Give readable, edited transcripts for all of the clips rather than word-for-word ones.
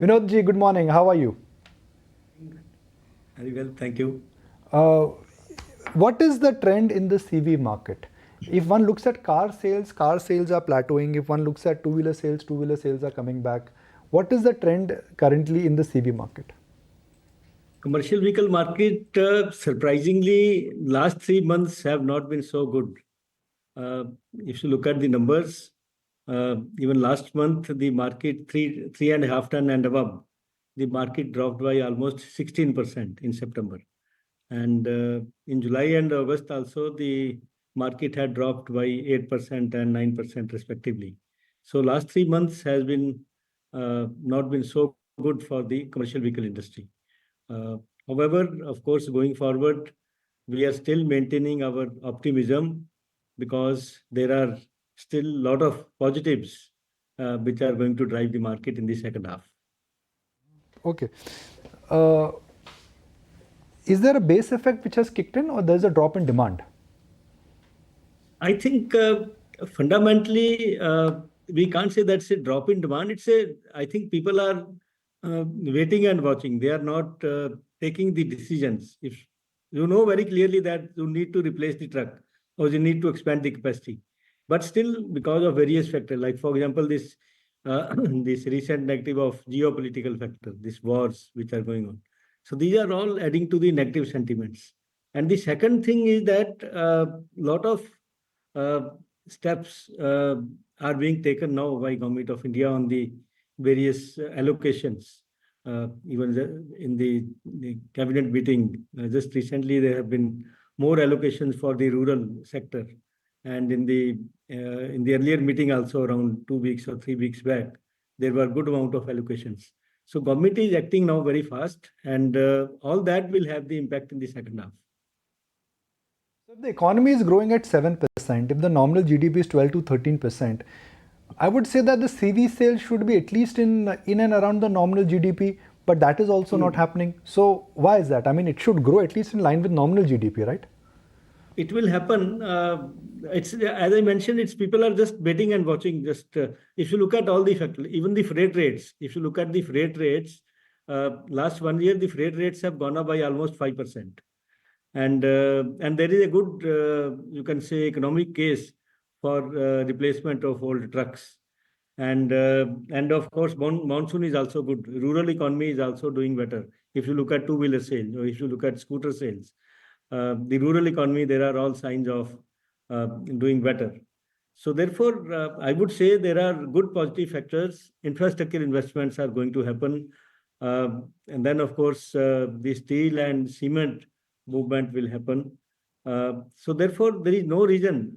Vinod ji, good morning. How are you? Very well, thank you. Uh, what is the trend in the CV market? If one looks at car sales are plateauing. If one looks at two-wheeler sales are coming back. What is the trend currently in the CV market? Commercial vehicle market, surprisingly, last 3 months have not been so good. If you look at the numbers, even last month, the market three and a half ton and above, the market dropped by almost 16% in September. And in July and August also, the market had dropped by 8% and 9% respectively. So last 3 months has been not been so good for the commercial vehicle industry. Uh, However, of course, going forward, we are still maintaining our optimism because there are still a lot of positives which are going to drive the market in the second half. Okay. Uh, is there a base effect which has kicked in, or there's a drop in demand? I think fundamentally we can't say that's a drop in demand. I think people are waiting and watching. They are not taking the decisions. If you know very clearly that you need to replace the truck or you need to expand the capacity, but still because of various factors, like for example this this recent negative of geopolitical factor, these wars which are going on. So these are all adding to the negative sentiments. And the second thing is that a lot of uh, steps are being taken now by Government of India on the various allocations. Even in the cabinet meeting just recently, there have been more allocations for the rural sector, and in the earlier meeting also around 2 weeks or 3 weeks back, there were good amount of allocations. So government is acting now very fast, and all that will have the impact in the second half. So if the economy is growing at 7%, if the nominal GDP is 12 to 13%, I would say that the CV sales should be at least in and around the nominal GDP, but that is also not happening. So why is that? I mean, it should grow at least in line with nominal GDP, right? It will happen. It's as I mentioned. It's people are just waiting and watching. Just if you look at all the factors, even the freight rates. If you look at the freight rates, last 1 year the freight rates have gone up by almost 5%, and there is a good you can say economic case for replacement of old trucks. And of course monsoon is also good. Rural economy is also doing better. If you look at two-wheeler sales or if you look at scooter sales, the rural economy, there are all signs of doing better. So therefore, I would say there are good positive factors. Infrastructure investments are going to happen. And then, of course, the steel and cement movement will happen. So therefore, there is no reason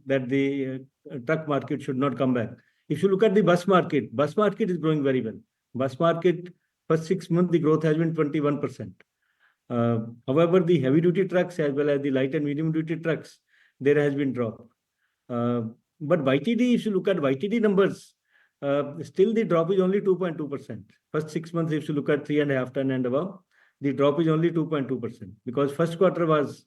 that the truck market should not come back. If you look at the bus market is growing very well. Bus market, first 6 months, the growth has been 21%. However, the heavy duty trucks as well as the light and medium duty trucks, there has been drop. Uh, but YTD, if you look at YTD numbers, still the drop is only 2.2%. First 6 months, if you look at 3.5 ton and above, the drop is only 2.2% because first quarter was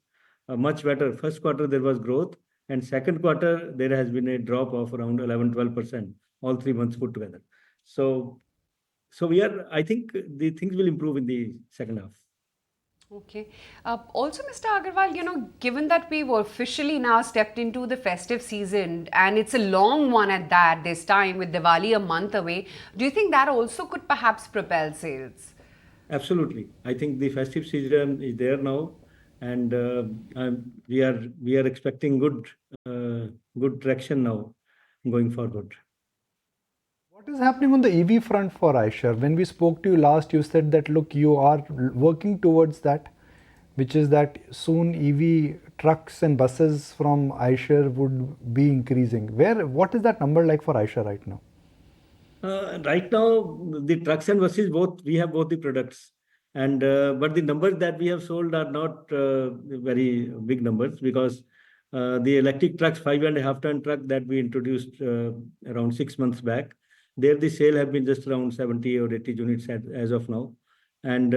much better. First quarter there was growth, and second quarter there has been a drop of around 11-12%, all 3 months put together. So we are. I think the things will improve in the second half. Okay. Also, Mr. Agarwal, given that we've officially now stepped into the festive season and it's a long one at that this time with Diwali a month away, do you think that also could perhaps propel sales? Absolutely. I think the festive season is there now, and we are expecting good traction now going forward. What is happening on the EV front for Eicher? When we spoke to you last, you said that look, you are working towards that, which is that soon EV trucks and buses from Eicher would be increasing. What is that number like for Eicher right now? Right now, the trucks and buses both we have both the products, and but the numbers that we have sold are not very big numbers because the electric trucks, 5.5 ton truck that we introduced around 6 months back, there the sale have been just around 70 or 80 units as of now, and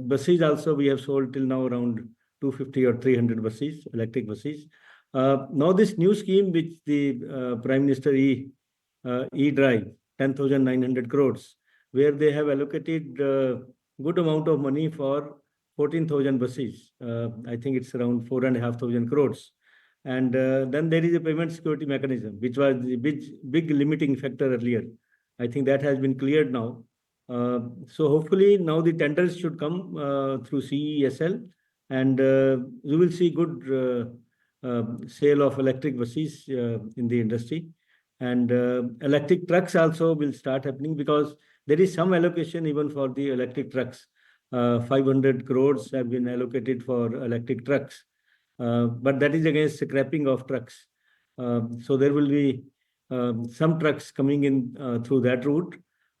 buses also we have sold till now around 250 or 300 buses, electric buses. Now this new scheme which the Prime Minister E Drive 10,900 crores. where they have allocated good amount of money for 14,000 buses. I think it's around 4,500 crores. And then there is a payment security mechanism, which was the big limiting factor earlier. I think that has been cleared now. So hopefully now the tenders should come through CESL, and you will see good sale of electric buses in the industry. And electric trucks also will start happening, because there is some allocation even for the electric trucks. 500 crores have been allocated for electric trucks. But that is against scrapping of trucks. So there will be some trucks coming in through that route.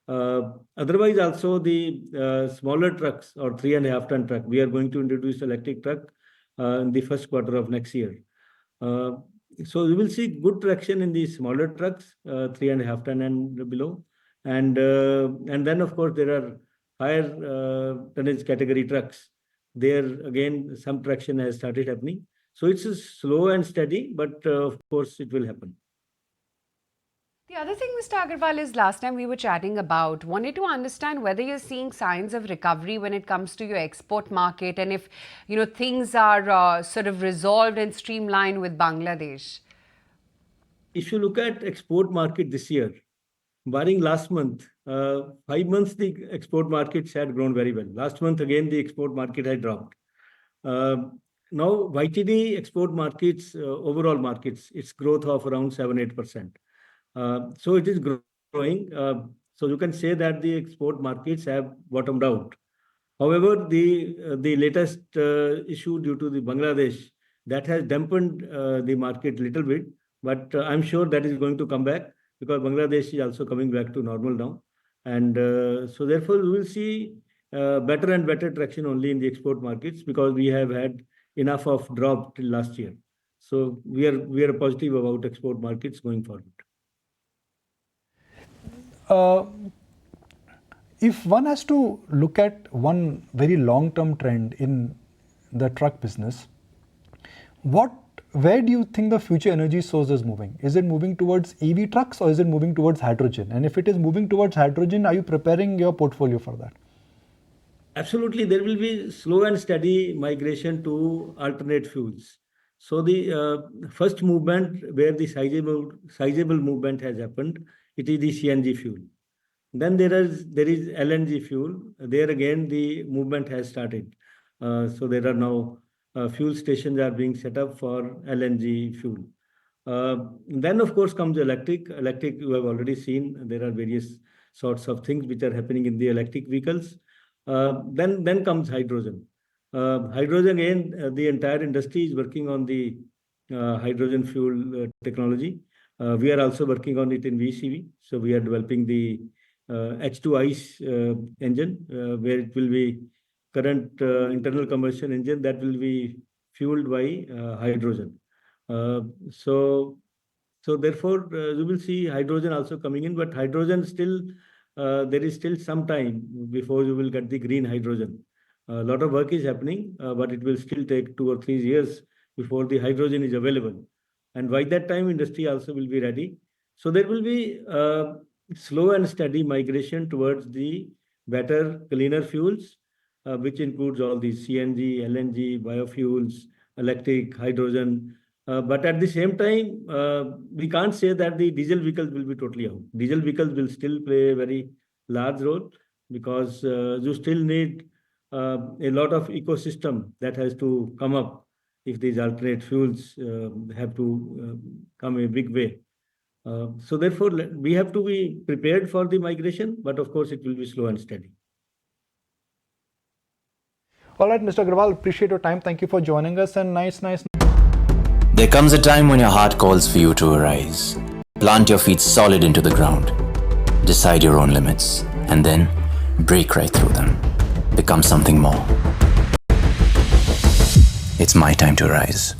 Otherwise, also the smaller trucks or 3.5 ton truck, we are going to introduce electric truck in the first quarter of next year. So we will see good traction in the smaller trucks, 3.5 ton and below. And then, of course, there are higher tonnage category trucks. There, again, some traction has started happening. So it's slow and steady, but of course, it will happen. The other thing, Mr. Aggarwal, is last time we were chatting about, wanted to understand whether you're seeing signs of recovery when it comes to your export market, and if, things are sort of resolved and streamlined with Bangladesh. If you look at export market this year, barring last month, 5 months, the export markets had grown very well. Last month, again, the export market had dropped. Now, YTD export markets, overall markets, its growth of around 7-8%. So it is growing. So you can say that the export markets have bottomed out. However, the latest issue due to the Bangladesh, that has dampened the market a little bit. But I'm sure that is going to come back, because Bangladesh is also coming back to normal now. And so therefore, we will see better and better traction only in the export markets, because we have had enough of drop till last year. So we are positive about export markets going forward. If one has to look at one very long-term trend in the truck business, where do you think the future energy source is moving? Is it moving towards EV trucks, or is it moving towards hydrogen? And if it is moving towards hydrogen, are you preparing your portfolio for that? Absolutely, there will be slow and steady migration to alternate fuels. So the first movement where the sizable movement has happened, it is the CNG fuel. Then there is LNG fuel. There again, the movement has started. So there are now fuel stations are being set up for LNG fuel. Then, of course, comes electric. Electric, you have already seen, there are various sorts of things which are happening in the electric vehicles. Then comes hydrogen. Hydrogen, again, the entire industry is working on the hydrogen fuel technology. We are also working on it in VECV. So we are developing the H2 ICE engine, where it will be current internal combustion engine that will be fueled by hydrogen. So therefore, you will see hydrogen also coming in, but hydrogen still, there is still some time before you will get the green hydrogen. A lot of work is happening, but it will still take 2 or 3 years before the hydrogen is available. And by that time, industry also will be ready. So there will be slow and steady migration towards the better, cleaner fuels, which includes all these CNG, LNG, biofuels, electric, hydrogen. But at the same time, we can't say that the diesel vehicles will be totally out. Diesel vehicles will still play a very large role, because you still need a lot of ecosystem that has to come up if these alternate fuels have to come a big way. So therefore, we have to be prepared for the migration, but of course, it will be slow and steady. All right, Mr. Aggarwal, appreciate your time. Thank you for joining us, and nice. There comes a time when your heart calls for you to arise. Plant your feet solid into the ground. Decide your own limits, and then break right through them. Become something more. It's my time to rise.